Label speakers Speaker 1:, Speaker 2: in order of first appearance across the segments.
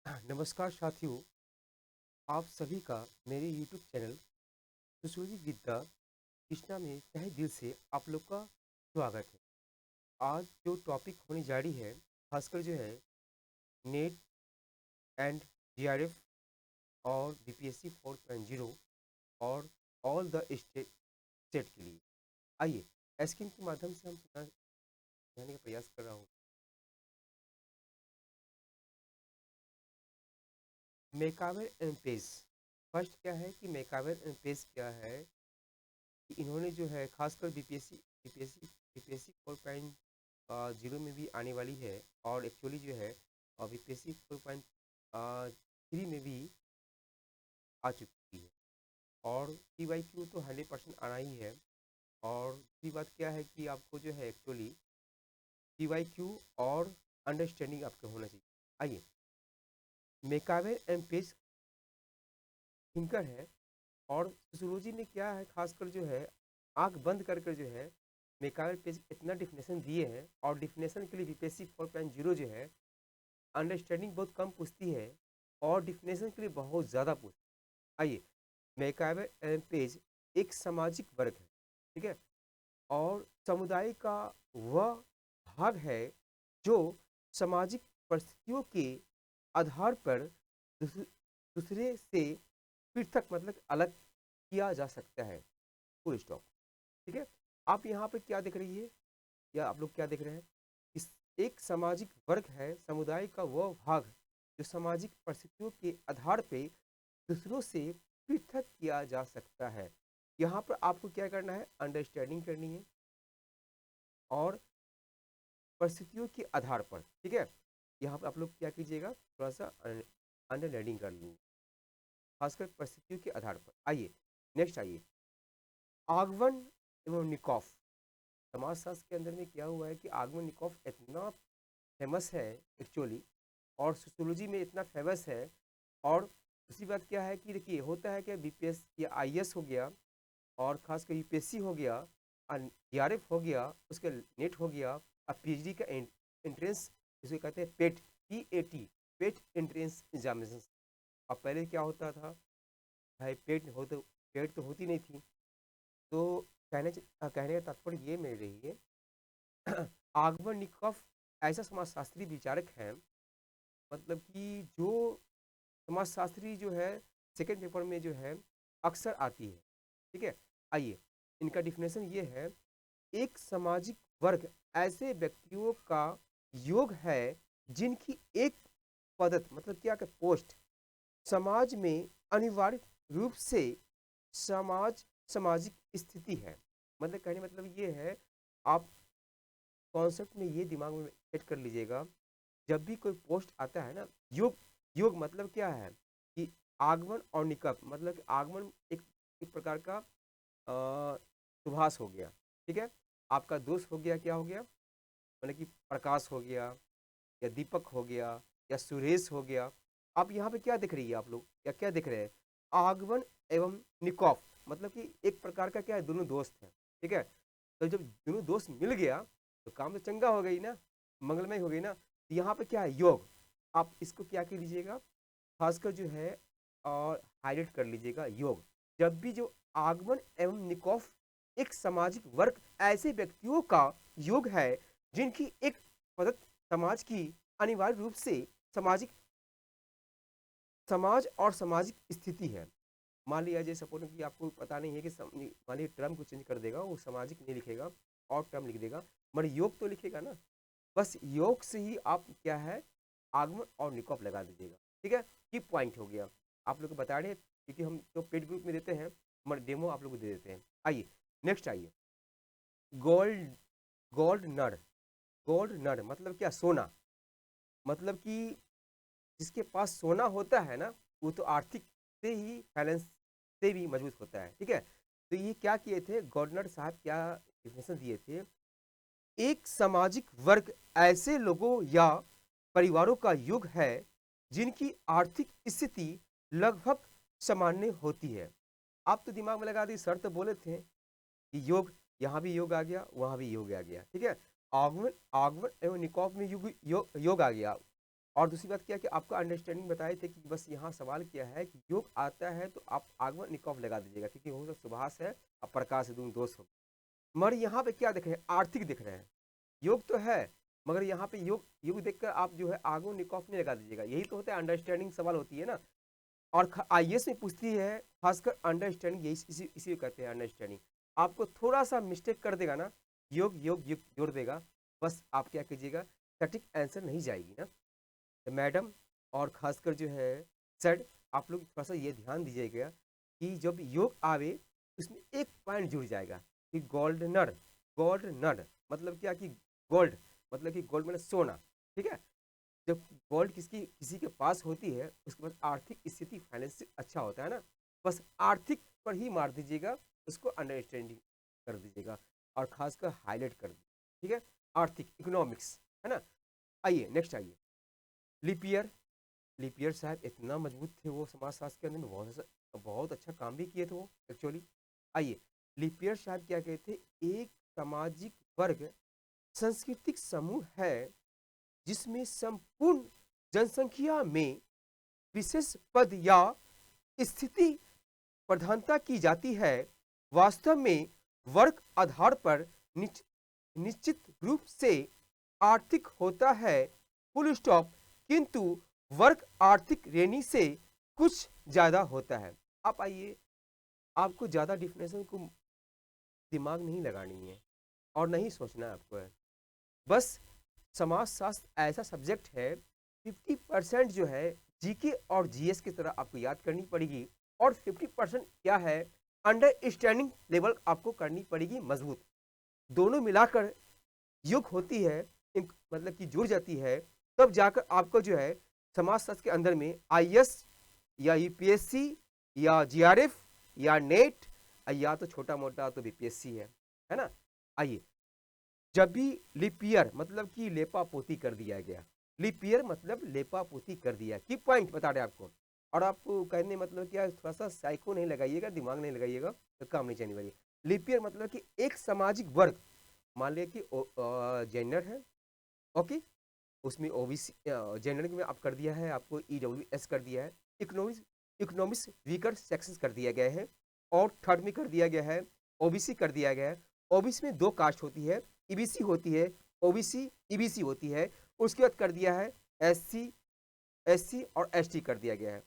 Speaker 1: नमस्कार साथियों, आप सभी का मेरे YouTube चैनल सुश्रुति विद्या कृष्णा में तहे दिल से आप लोग का स्वागत है। आज जो टॉपिक होने जा रही है, खासकर जो है नेट एंड जीआरएफ और बीपीएससी 4.0 और ऑल द स्टेट स्टेट के लिए। आइए स्क्रीन के माध्यम से हम समझाने का प्रयास कर रहा हूँ। मेकावर एंड पेज। फर्स्ट क्या है कि मेकावर एंड पेज क्या है कि इन्होंने जो है खासकर बीपीएससी बीपीएससी 4.0 में भी आने वाली है और एक्चुअली जो है बीपीएससी 4.3 में भी आ चुकी है। और पीवाईक्यू तो 100% आना ही है। और दूसरी बात क्या है कि आपको जो है एक्चुअली पीवाईक्यू और अंडरस्टैंडिंग आपको होना चाहिए। आइए, मेकावे एम पेज थिंकर है और सोशियोलॉजी में क्या है, खासकर जो है आंख बंद कर कर जो है मेकावे पेज इतना डिफिनेशन दिए हैं। और डिफिनेशन के लिए बीपीएससी 4.0 जो है अंडरस्टैंडिंग बहुत कम पूछती है और डिफिनेशन के लिए बहुत ज़्यादा पूछती है। आइए, मैकावे एम पेज एक सामाजिक वर्ग है, ठीक है, और समुदाय का वह भाग है जो सामाजिक परिस्थितियों के आधार पर दूसरे से पृथक मतलब अलग किया जा सकता है। Full stop. ठीक है। आप यहाँ पे क्या देख रही है या आप लोग क्या देख रहे हैं? इस एक सामाजिक वर्ग है, समुदाय का वह भाग जो सामाजिक परिस्थितियों के आधार पे दूसरों से पृथक किया जा सकता है। यहाँ पर आपको क्या करना है? अंडरस्टैंडिंग करनी है और परिस्थितियों के आधार पर। ठीक है। यहाँ पर आप लोग क्या कीजिएगा, थोड़ा सा अंडरस्टैंडिंग कर लीजिए, खासकर परिस्थितियों के आधार पर। आइए नेक्स्ट, आइए आगमन एवं निकॉफ। समाजशास्त्र के अंदर में क्या हुआ है कि आगमन निकॉफ इतना फेमस है एक्चुअली, और सोशियोलॉजी में इतना फेमस है। और दूसरी बात क्या है कि देखिए होता है कि बीपीएस या आईएएस हो गया और खासकर यूपीएससी हो गया, डीआरएफ हो गया, उसके नेट हो गया, अब पीएचडी का एंट्रेंस जिसे कहते हैं पेट, पीएटी, पेट एंट्रेंस एग्जामिनेशन। अब पहले क्या होता था भाई, पेट तो होती नहीं थी। तो कहने का तात्पर्य ये मेरे रही है आगमन निकॉफ ऐसा समाजशास्त्री विचारक है, मतलब कि जो समाजशास्त्री जो है सेकंड पेपर में जो है अक्सर आती है। ठीक है। आइए, इनका डिफिनेशन ये है, एक सामाजिक वर्ग ऐसे व्यक्तियों का योग है जिनकी एक पदत मतलब क्या कि पोस्ट समाज में अनिवार्य रूप से सामाजिक स्थिति है। मतलब कहने मतलब ये है, आप कॉन्सेप्ट में ये दिमाग में सेट कर लीजिएगा, जब भी कोई पोस्ट आता है ना, योग, योग मतलब क्या है कि आगमन और निकट, मतलब कि आगमन एक प्रकार का सुभाष हो गया। ठीक है। आपका दोस्त हो गया, क्या हो गया, मतलब कि प्रकाश हो गया या दीपक हो गया या सुरेश हो गया। आप यहाँ पे क्या देख रही है, आप लोग या क्या देख रहे हैं? आगमन एवं निकॉफ, मतलब कि एक प्रकार का क्या है, दोनों दोस्त हैं। ठीक है। तो जब दोनों दोस्त मिल गया तो काम तो चंगा हो गई ना, मंगलमय हो गई ना। तो यहाँ पे क्या है, योग। आप इसको क्या कर लीजिएगा, खासकर जो है और हाईलाइट कर लीजिएगा, योग। जब भी जो आगमन एवं निकॉफ एक सामाजिक वर्ग ऐसे व्यक्तियों का योग है जिनकी एक मदद समाज की अनिवार्य रूप से सामाजिक समाज और सामाजिक स्थिति है। मान लिया जैसे सपोज कि आपको पता नहीं है कि मान लीजिए टर्म को चेंज कर देगा, वो सामाजिक नहीं लिखेगा और टर्म लिख देगा, मगर योग तो लिखेगा ना। बस योग से ही आप क्या है, आगमन और निकॉप लगा दीजिएगा। ठीक है। की पॉइंट हो गया, आप लोग को बता रहे हैं, क्योंकि हम तो पेड ग्रुप में देते हैं मगर डेमो आप लोग को दे देते हैं। आइए नेक्स्ट, आइए गोल्ड, गोल्ड नर। गोल्ड नर मतलब क्या, सोना। मतलब कि जिसके पास सोना होता है ना, वो तो आर्थिक से ही, फाइनेंस से भी मजबूत होता है। ठीक है। तो ये क्या किए थे गवर्नर साहब, क्या डिफिनेशन दिए थे, एक सामाजिक वर्ग ऐसे लोगों या परिवारों का युग है जिनकी आर्थिक स्थिति लगभग सामान्य होती है। आप तो दिमाग में लगा दी, सर तो बोले थे कि योग, यहाँ भी योग आ गया, वहां भी योग आ गया। ठीक है। आगमन आगमन एवं निकॉप में योग योग आ गया। और दूसरी बात क्या है कि आपका अंडरस्टैंडिंग बताए थे कि बस यहाँ सवाल क्या है कि योग आता है तो आप आगमन निकॉफ लगा दीजिएगा, क्योंकि हो सकता सुभाष है और प्रकाश दून दोष हो। मगर यहाँ पे क्या देख रहे हैं, आर्थिक दिख रहे हैं। योग तो है मगर यहाँ पे योग योग देखकर आप जो है आगमन निकॉफ नहीं लगा दीजिएगा। यही तो होता है, अंडरस्टैंडिंग सवाल होती है ना। और आईएएस में पूछती है खासकर अंडरस्टैंडिंग, यही इसी को कहते हैं अंडरस्टैंडिंग। आपको थोड़ा सा मिस्टेक कर देगा ना, योग योग योग जोड़ देगा, बस आप क्या कीजिएगा, सटीक आंसर नहीं जाएगी ना। तो मैडम और खासकर जो है सर, आप लोग थोड़ा सा ये ध्यान दीजिएगा कि जब योग आवे उसमें एक पॉइंट जुड़ जाएगा कि गोल्डनर। गोल्डनर मतलब क्या कि गोल्ड, मतलब कि गोल्ड मतलब सोना, ठीक है। जब गोल्ड किसी के पास होती है उसके बाद आर्थिक स्थिति फाइनेंस अच्छा होता है ना, बस आर्थिक पर ही मार दीजिएगा, उसको अंडरस्टैंडिंग कर दीजिएगा और खासकर हाईलाइट कर दीजिएगा, ठीक है। आर्थिक इकोनॉमिक्स है ना। आइए नेक्स्ट आइए, लिपियर। लिपियर साहब इतना मजबूत थे वो समाजशास्त्र के अंदर में, बहुत अच्छा काम भी किए थे वो एक्चुअली। आइए, लिपियर साहब क्या कहते थे, एक सामाजिक वर्ग सांस्कृतिक समूह है जिसमें संपूर्ण जनसंख्या में विशेष पद या स्थिति प्रधानता की जाती है। वास्तव में वर्ग आधार पर निश्चित रूप से आर्थिक होता है, फुल स्टॉप। किंतु वर्ग आर्थिक श्रेणी से कुछ ज्यादा होता है। आप आइए, आपको ज्यादा डिफिनेशन को दिमाग नहीं लगानी है और नहीं सोचना है आपको है। बस समाजशास्त्र ऐसा सब्जेक्ट है 50% जो है जीके और जीएस की तरह आपको याद करनी पड़ेगी, और 50% क्या है, अंडरस्टैंडिंग लेवल आपको करनी पड़ेगी मजबूत। दोनों मिलाकर युग होती है, मतलब कि जुड़ जाती है, तब जाकर आपको जो है समाजशास्त्र के अंदर में आईएएस या यूपीएससी या जीआरएफ या नेट या तो छोटा मोटा तो बीपीएससी है ना। आइए, जब भी लिपियर मतलब कि लेपा पोती कर दिया गया, लिपियर मतलब लेपा पोती कर दिया, की पॉइंट बता रहे आपको। और आपको कहने मतलब क्या, थोड़ा सा साइको नहीं लगाइएगा, दिमाग नहीं लगाइएगा तो काम नहीं चलने वाली। लिपियर मतलब कि एक सामाजिक वर्ग, मान लिया कि जेंडर है, ओके, उसमें ओबीसी जेंडर में आप कर दिया है, आपको ईडब्ल्यूएस कर दिया है, इकोनॉमिक्स इकोनॉमिक्स वीकर सेक्शंस कर दिया गया है, और थर्ड में कर दिया गया है ओबीसी कर दिया गया है। ओबीसी में दो कास्ट होती है, ईबीसी होती है, ओबीसी ईबीसी होती है। उसके बाद कर दिया है एससी और एसटी कर दिया गया है।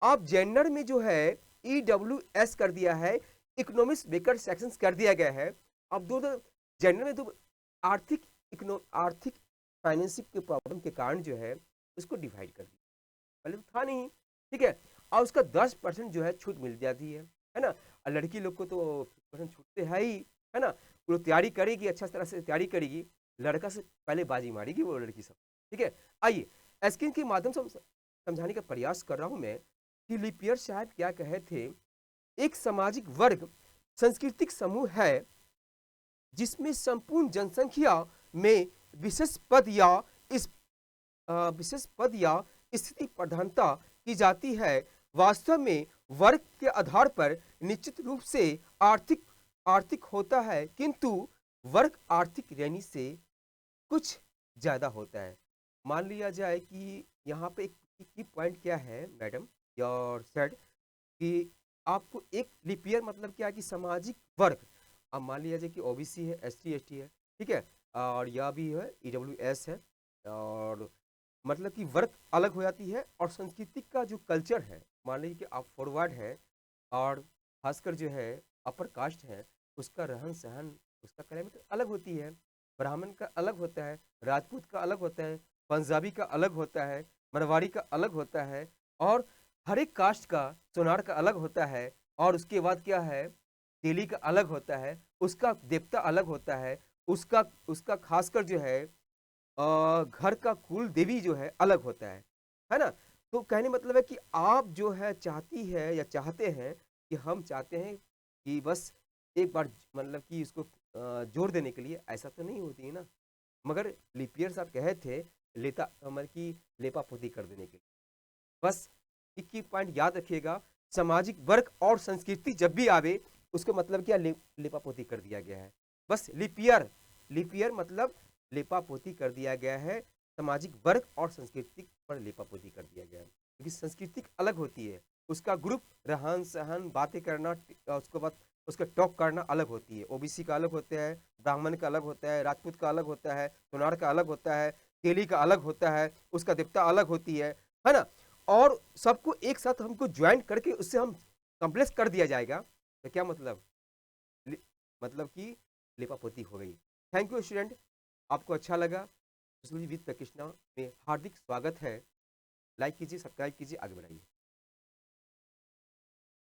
Speaker 1: आप जेंडर में जो है ईडब्ल्यूएस कर दिया है, इकोनॉमिक्स वेकर सेक्शंस कर दिया गया है। अब दो जेंडर में दो आर्थिक फाइनेंसिंग के प्रॉब्लम के कारण जो है उसको डिवाइड कर दिया, पहले तो था नहीं, ठीक है। और उसका 10% जो है छूट मिल जाती है ना। और लड़की लोग को तो 50% छूट तो है ही, है ना। वो तैयारी करेगी, अच्छा तरह से तैयारी करेगी, लड़का से पहले बाजी मारेगी वो लड़की सब, ठीक है। आइए, स्क्रीन के माध्यम से समझाने का प्रयास कर रहा हूं मैं कि लिपियर साहब क्या कहे थे, एक सामाजिक वर्ग सांस्कृतिक समूह है जिसमें संपूर्ण जनसंख्या में विशेष पद या इस विशेष पद या स्थिति प्रधानता की जाती है। वास्तव में वर्ग के आधार पर निश्चित रूप से आर्थिक आर्थिक होता है, किंतु वर्ग आर्थिक श्रेणी से कुछ ज्यादा होता है। मान लिया जाए कि यहाँ पे एक पॉइंट क्या है मैडम योर सेड, कि आपको एक लिपियर मतलब क्या है कि सामाजिक वर्ग, अब मान लिया जाए कि ओबीसी है, एसटी एसटी है, ठीक है, और यह भी है ईडब्ल्यूएस है, और मतलब कि वर्ग अलग हो जाती है। और संस्कृति का जो कल्चर है, मान लीजिए कि आप फॉरवर्ड है और खासकर जो है अपर कास्ट है, उसका रहन सहन, उसका क्लाइमेट अलग होती है। ब्राह्मण का अलग होता है, राजपूत का अलग होता है, पंजाबी का अलग होता है, मरवाड़ी का अलग होता है, और हर एक कास्ट का, सोनार का अलग होता है। और उसके बाद क्या है, तेली का अलग होता है, उसका देवता अलग होता है, उसका उसका खासकर जो है घर का कुल देवी जो है अलग होता है ना। तो कहने मतलब है कि आप जो है चाहती है या चाहते हैं कि हम चाहते हैं कि बस एक बार मतलब कि इसको जोड़ देने के लिए, ऐसा तो नहीं होती है ना। मगर लिपियर साहब कहे थे लेता मतलब कि लेपा पोती कर देने के लिए। बस एक ही पॉइंट याद रखिएगा, सामाजिक वर्ग और संस्कृति जब भी आवे उसको मतलब क्या लेपा पोती कर दिया गया है। बस लिपियर लिपियर मतलब लेपा पोती कर दिया गया है, सामाजिक वर्ग और सांस्कृतिक पर लेपापोती कर दिया गया है, क्योंकि सांस्कृतिक अलग होती है, उसका ग्रुप रहन सहन बातें करना, उसके बाद उसका टॉक करना अलग होती है। ओबीसी का अलग होता है, ब्राह्मण का अलग होता है, राजपूत का अलग होता है, सोनार का अलग होता है, तेली का अलग होता है, उसका देवता अलग होती है ना। और सबको एक साथ हमको ज्वाइन करके उससे हम कम्प्लेक्स कर दिया जाएगा, तो क्या मतलब, मतलब कि लेपापोती हो गई। थैंक यू स्टूडेंट, आपको अच्छा लगा सोशल विद प्रकृष्णा में हार्दिक स्वागत है। लाइक कीजिए, सब्सक्राइब कीजिए, आगे बढ़ाइए।